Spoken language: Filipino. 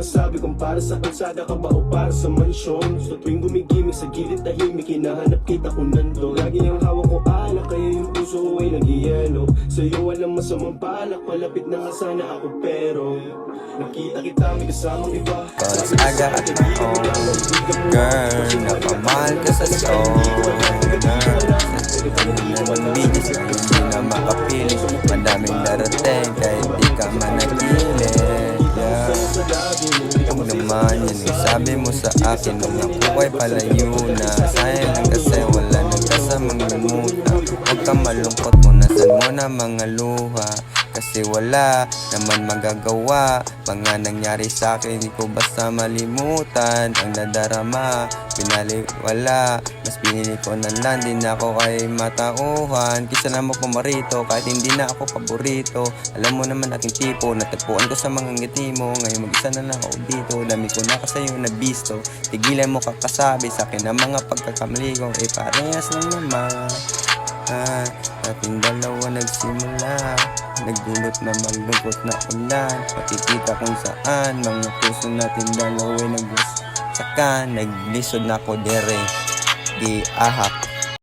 masabi kung para sa kalsada ka ba o para sa mansyon. Sa tuwing gumigimik sa gilid tahimik, hinahanap kita ko nandun. Lagi ang hawak ko alak, kaya yung puso ko ay nag-ielo. Sa'yo walang masamang balak, malapit na nga sana ako pero nakita kita may kasamang iba. Cause I got girl, napamahal ka sa stoner. Nagbigis ka, hindi na makapili. Madaming darating kahit di ka managilid. Ikaw naman yan ang sabi mo sa akin nung ako ay palayo na. Sayang lang kasi wala nang kasamang limuta. Huwag ka malungkot kung nasan mo na mga luha, kasi wala naman magagawa. Mga nangyari sa akin, di ko basta malimutan. Ang nadarama, pinaliwala. Mas pinili ko na lang, di na ako ay matauhan. Kisa na mo pumarito, kahit hindi na ako paborito. Alam mo naman aking tipo, natagpuan ko sa mga ngiti mo. Ngayon mag-isa na lang ako dito, dami ko na kasi yung nabisto. Tigilan mo kakasabi sa akin ang mga pagkakamali ko. Parehas lang naman ating dalawa nagsimula. Nagdulot na malungkot na ulan. Makikita kung saan mga puso natin dalawa nagwasakan. Naglisod na ko dere di ahak.